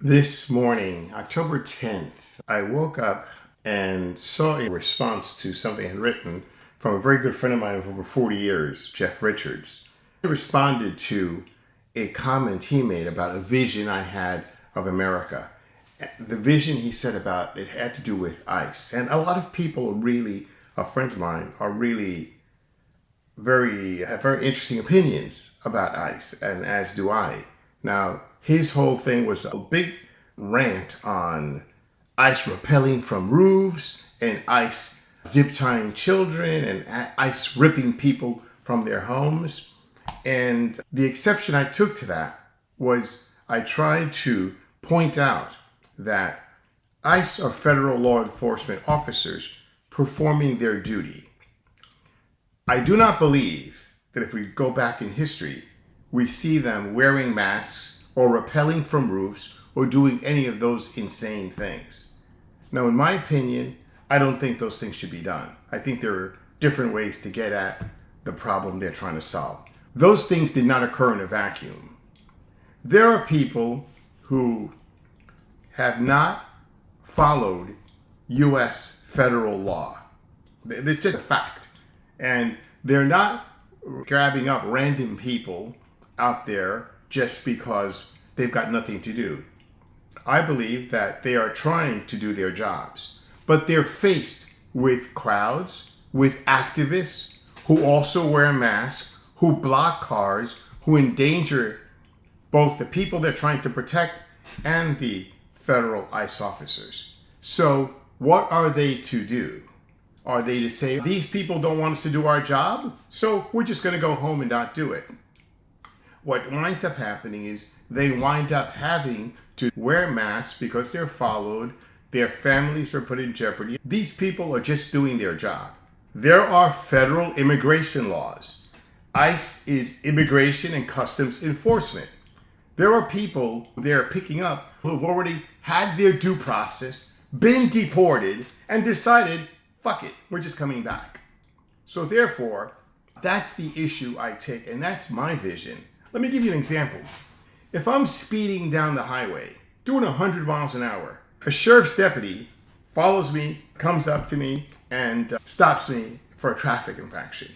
This morning, October 10th, I woke up and saw a response to something I had written from a very good friend of mine of over 40 years, Jeff Richards. He responded to a comment he made about a vision I had of America. The vision he said about it had to do with ICE. And a lot of people really, friends of mine, are really have very interesting opinions about ICE, and as do I. Now, his whole thing was a big rant on ICE rappelling from roofs and ICE zip tying children and ICE ripping people from their homes. And the exception I took to that was I tried to point out that ICE are federal law enforcement officers performing their duty. I do not believe that if we go back in history, we see them wearing masks or rappelling from roofs or doing any of those insane things. Now, in my opinion, I don't think those things should be done. I think there are different ways to get at the problem they're trying to solve. Those things did not occur in a vacuum. There are people who have not followed U.S. federal law. It's just a fact. And they're not grabbing up random people out there just because they've got nothing to do. I believe that they are trying to do their jobs, but they're faced with crowds, with activists who also wear masks, who block cars, who endanger both the people they're trying to protect and the federal ICE officers. So what are they to do? Are they to say, these people don't want us to do our job, so we're just going to go home and not do it? What winds up happening is they wind up having to wear masks because they're followed, their families are put in jeopardy. These people are just doing their job. There are federal immigration laws. ICE is Immigration and Customs Enforcement. There are people they're picking up who have already had their due process, been deported, and decided, fuck it, we're just coming back. So therefore, that's the issue I take, and that's my vision. Let me give you an example. If I'm speeding down the highway, doing 100 miles an hour, a sheriff's deputy follows me, comes up to me, and stops me for a traffic infraction.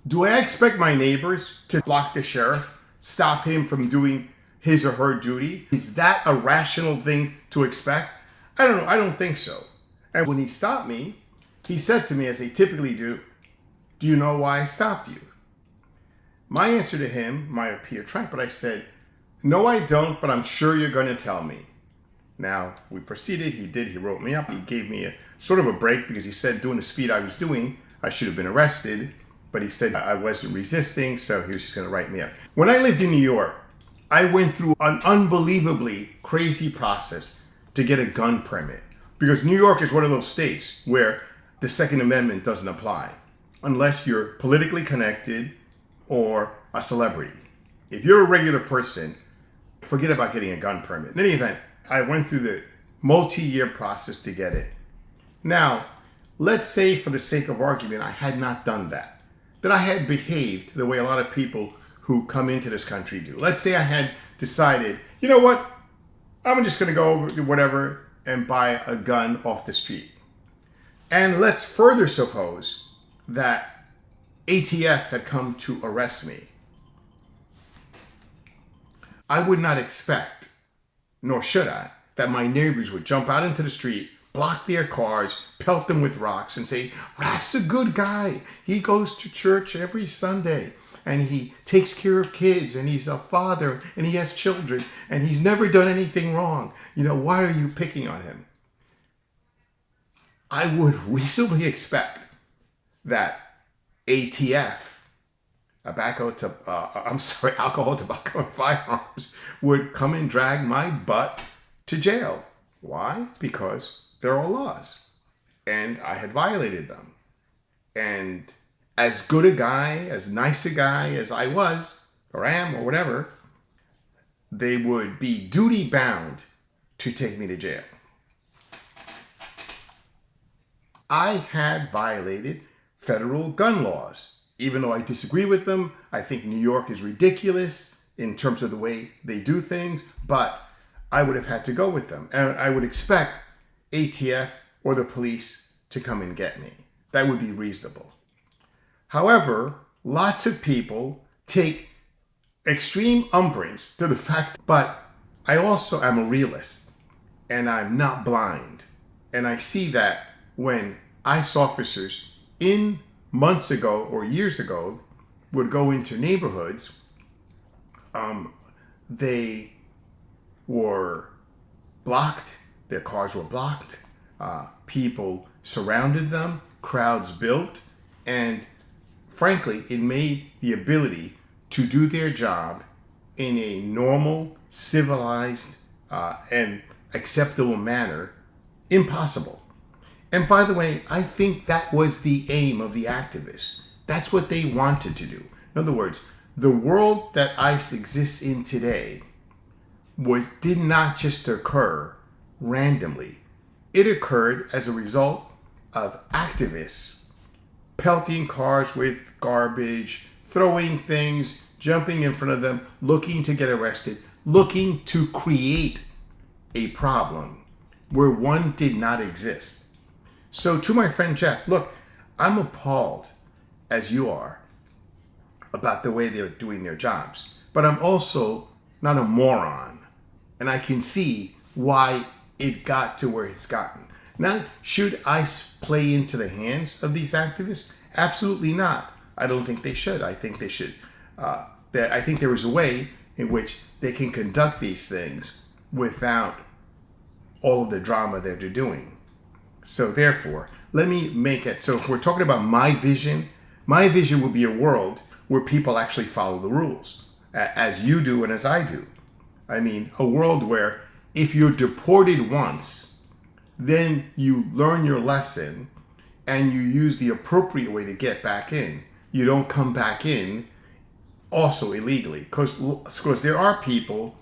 Do I expect my neighbors to block the sheriff, stop him from doing his or her duty? Is that a rational thing to expect? I don't know. I don't think so. And when he stopped me, he said to me, as they typically do you know why I stopped you? My answer to him might appear trite, but I said, no, I don't, but I'm sure you're going to tell me. Now, we proceeded. He wrote me up. He gave me a sort of a break because he said doing the speed I was doing, I should have been arrested. But he said I wasn't resisting, so he was just going to write me up. When I lived in New York, I went through an unbelievably crazy process to get a gun permit because New York is one of those states where the Second Amendment doesn't apply unless you're politically connected or a celebrity. If you're a regular person, forget about getting a gun permit. In any event, I went through the multi-year process to get it. Now, let's say for the sake of argument, I had not done that. That I had behaved the way a lot of people who come into this country do. Let's say I had decided, you know what? I'm just going to go over to whatever and buy a gun off the street. And let's further suppose that ATF had come to arrest me. I would not expect, nor should I, that my neighbors would jump out into the street, block their cars, pelt them with rocks, and say, Raf's a good guy. He goes to church every Sunday, and he takes care of kids, and he's a father, and he has children, and he's never done anything wrong. Why are you picking on him? I would reasonably expect that ATF, alcohol, tobacco, and firearms would come and drag my butt to jail. Why? Because there are laws, and I had violated them. And as good a guy, as nice a guy as I was, or am, or whatever, they would be duty bound to take me to jail. I had violated federal gun laws. Even though I disagree with them, I think New York is ridiculous in terms of the way they do things, but I would have had to go with them. And I would expect ATF or the police to come and get me. That would be reasonable. However, lots of people take extreme umbrage to the fact, but I also am a realist and I'm not blind. And I see that when ICE officers in months ago or years ago would go into neighborhoods, they were blocked, their cars were blocked, people surrounded them, crowds built, and frankly, it made the ability to do their job in a normal, civilized, and acceptable manner impossible. And by the way, I think that was the aim of the activists. That's what they wanted to do. In other words, the world that ICE exists in today did not just occur randomly. It occurred as a result of activists pelting cars with garbage, throwing things, jumping in front of them, looking to get arrested, looking to create a problem where one did not exist. So to my friend Jeff, look, I'm appalled, as you are, about the way they're doing their jobs. But I'm also not a moron. And I can see why it got to where it's gotten. Now, should ICE play into the hands of these activists? Absolutely not. I don't think they should. I think they should. I think there is a way in which they can conduct these things without all of the drama that they're doing. So therefore, let me make it. So if we're talking about my vision would be a world where people actually follow the rules, as you do and as I do. I mean, a world where if you're deported once, then you learn your lesson and you use the appropriate way to get back in. You don't come back in also illegally. Because there are people,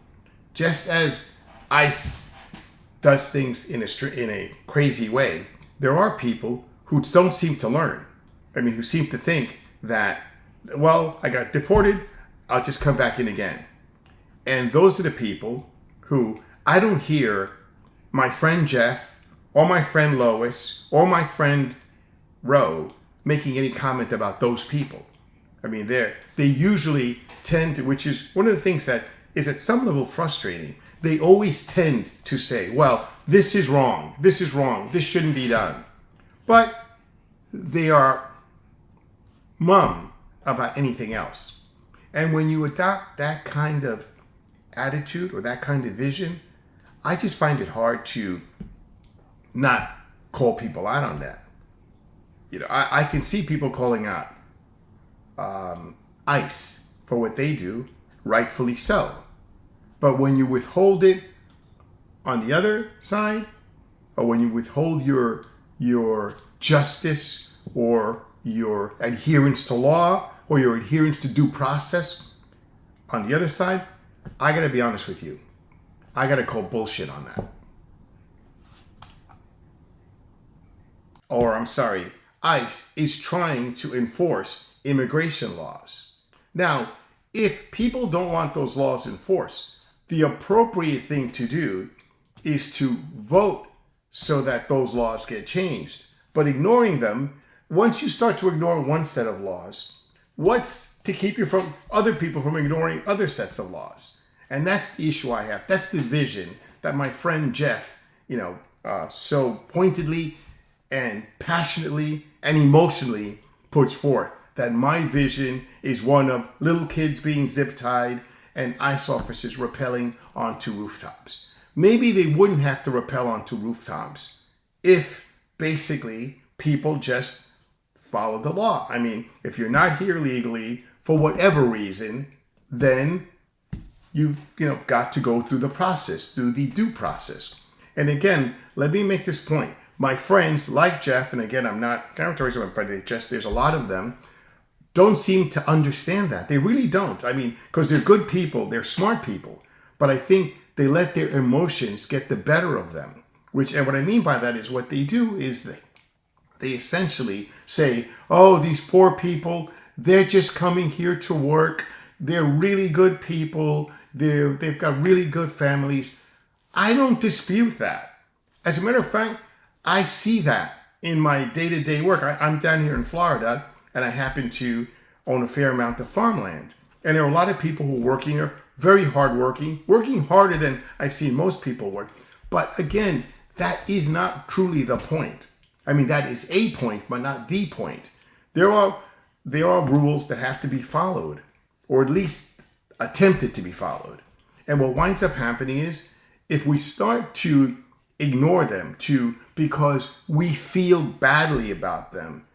just as ICE does things in a crazy way, there are people who don't seem to learn. I mean, who seem to think that, well, I got deported, I'll just come back in again. And those are the people who I don't hear my friend Jeff or my friend Lois or my friend Ro making any comment about those people. I mean, they usually tend to, which is one of the things that is at some level frustrating. They always tend to say, well, this is wrong, this shouldn't be done. But they are mum about anything else. And when you adopt that kind of attitude or that kind of vision, I just find it hard to not call people out on that. You know, I can see people calling out ICE for what they do, rightfully so. But when you withhold it on the other side, or when you withhold your justice or your adherence to law or your adherence to due process on the other side, I gotta be honest with you. I gotta call bullshit on that. Or I'm sorry, ICE is trying to enforce immigration laws. Now, if people don't want those laws enforced, the appropriate thing to do is to vote so that those laws get changed. But ignoring them, once you start to ignore one set of laws, what's to keep you from other people from ignoring other sets of laws? And that's the issue I have. That's the vision that my friend Jeff, so pointedly and passionately and emotionally puts forth. That my vision is one of little kids being zip-tied and ICE officers rappelling onto rooftops. Maybe they wouldn't have to rappel onto rooftops if basically people just followed the law. I mean, if you're not here legally for whatever reason, then you've got to go through the process, through the due process. And again, let me make this point. My friends like Jeff, and again, I'm not characterizing, but there's a lot of them, don't seem to understand that. They really don't. I mean, because they're good people, they're smart people, but I think they let their emotions get the better of them. And what I mean by that is what they do is they essentially say, oh, these poor people, they're just coming here to work. They're really good people. They've got really good families. I don't dispute that. As a matter of fact, I see that in my day-to-day work. I'm down here in Florida, and I happen to own a fair amount of farmland. And there are a lot of people who are working here, very hardworking, working harder than I've seen most people work. But again, that is not truly the point. I mean, that is a point, but not the point. There are rules that have to be followed, or at least attempted to be followed. And what winds up happening is, if we start to ignore them because we feel badly about them,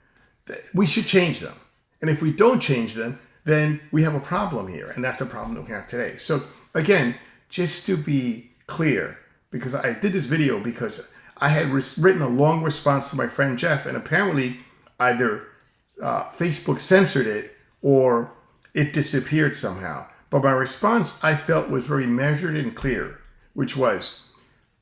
we should change them. And if we don't change them, then we have a problem here. And that's a problem that we have today. So again, just to be clear, because I did this video because I had written a long response to my friend Jeff, and apparently either Facebook censored it or it disappeared somehow. But my response, I felt, was very measured and clear, which was,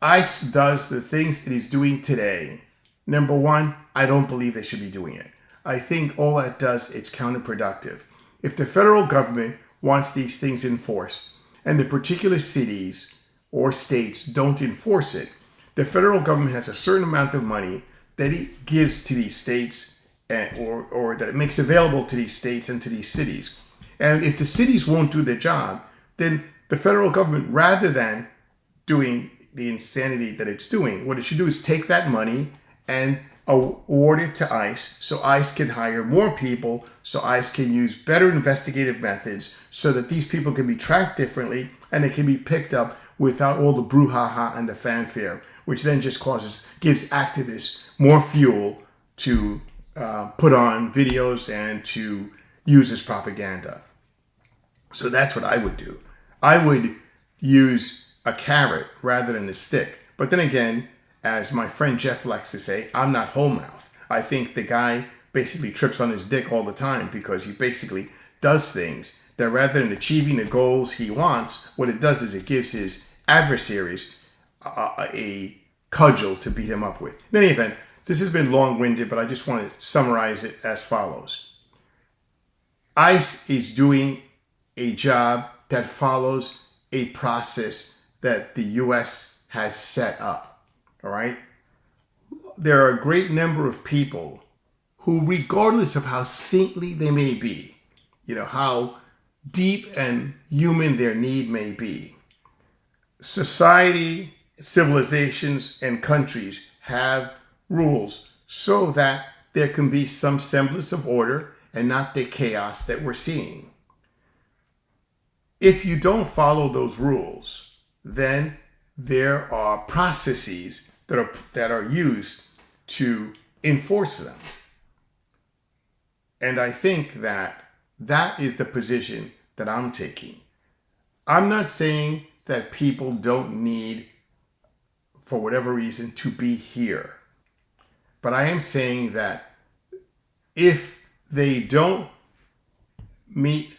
ICE does the things it is doing today. Number one, I don't believe they should be doing it. I think all that does, it's counterproductive. If the federal government wants these things enforced, and the particular cities or states don't enforce it, the federal government has a certain amount of money that it gives to these states, or that it makes available to these states and to these cities. And if the cities won't do their job, then the federal government, rather than doing the insanity that it's doing, what it should do is take that money and award it to ICE, so ICE can hire more people, so ICE can use better investigative methods, so that these people can be tracked differently and they can be picked up without all the brouhaha and the fanfare, which then just gives activists more fuel to put on videos and to use as propaganda. So that's what I would do. I would use a carrot rather than a stick. But then again, as my friend Jeff likes to say, I'm not whole mouth. I think the guy basically trips on his dick all the time, because he basically does things that, rather than achieving the goals he wants, what it does is it gives his adversaries a cudgel to beat him up with. In any event, this has been long-winded, but I just want to summarize it as follows. ICE is doing a job that follows a process that the U.S. has set up, all right? There are a great number of people who, regardless of how saintly they may be, how deep and human their need may be, society, civilizations, and countries have rules so that there can be some semblance of order and not the chaos that we're seeing. If you don't follow those rules, then there are processes that are used to enforce them. And I think that is the position that I'm taking. I'm not saying that people don't need, for whatever reason, to be here. But I am saying that if they don't meet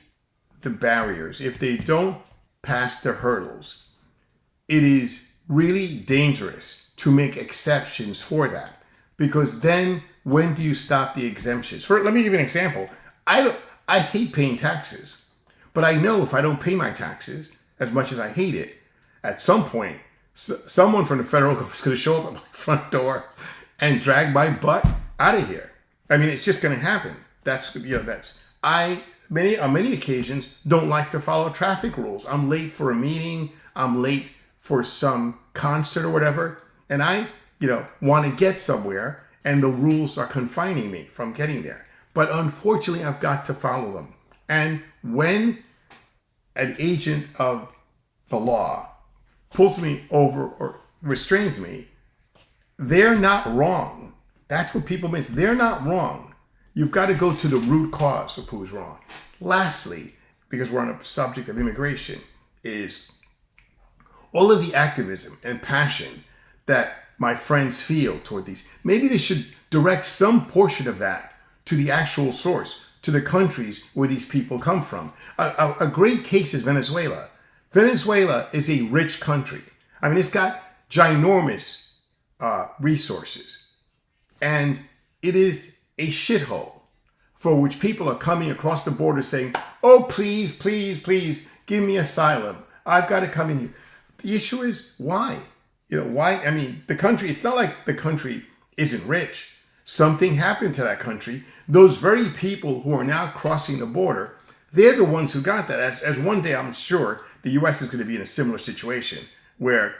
the barriers, if they don't pass the hurdles, it is really dangerous to make exceptions for that. Because then, when do you stop the exemptions? Let me give you an example. I hate paying taxes, but I know if I don't pay my taxes, as much as I hate it, at some point, someone from the federal government is going to show up at my front door and drag my butt out of here. I mean, it's just going to happen. On many occasions, don't like to follow traffic rules. I'm late for a meeting. I'm late for some concert or whatever. And I, want to get somewhere, and the rules are confining me from getting there. But unfortunately, I've got to follow them. And when an agent of the law pulls me over or restrains me, they're not wrong. That's what people miss. They're not wrong. You've got to go to the root cause of who's wrong. Lastly, because we're on a subject of immigration, is all of the activism and passion that my friends feel toward these. Maybe they should direct some portion of that to the actual source, to the countries where these people come from. A great case is Venezuela. Venezuela is a rich country. I mean, it's got ginormous resources. And it is a shithole for which people are coming across the border saying, oh, please, please, please, give me asylum. I've got to come in here. The issue is why? Why? I mean, the country, it's not like the country isn't rich. Something happened to that country. Those very people who are now crossing the border, they're the ones who got that. As one day, I'm sure the U.S. is going to be in a similar situation where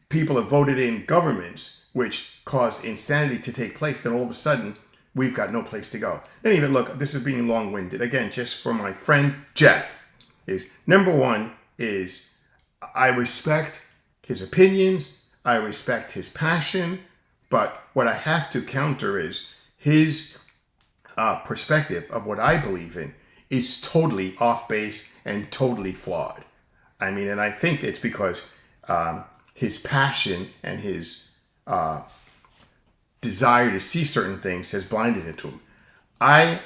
people have voted in governments which cause insanity to take place. Then all of a sudden, we've got no place to go. Anyway, look, this is being long-winded. Again, just for my friend Jeff, is number one is I respect his opinions. I respect his passion. But what I have to counter is his perspective of what I believe in is totally off base and totally flawed. I mean, and I think it's because his passion and his desire to see certain things has blinded it to him. I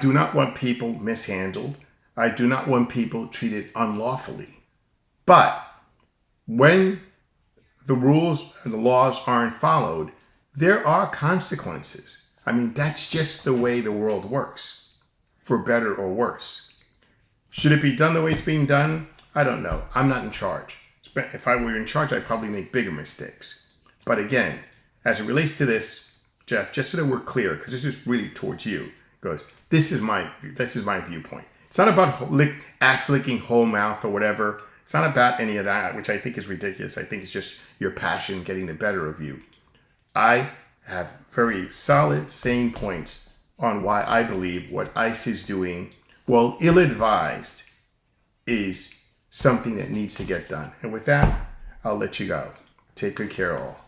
do not want people mishandled. I do not want people treated unlawfully. But when the rules and the laws aren't followed, there are consequences. I mean, that's just the way the world works, for better or worse. Should it be done the way it's being done? I don't know. I'm not in charge. If I were in charge, I'd probably make bigger mistakes. But again, as it relates to this, Jeff, just so that we're clear, because this is really towards you, goes, this is my viewpoint. It's not about ass licking whole mouth or whatever. It's not about any of that, which I think is ridiculous. I think it's just your passion getting the better of you. I have very solid, sane points on why I believe what ICE is doing, while ill-advised, is something that needs to get done. And with that, I'll let you go. Take good care, all.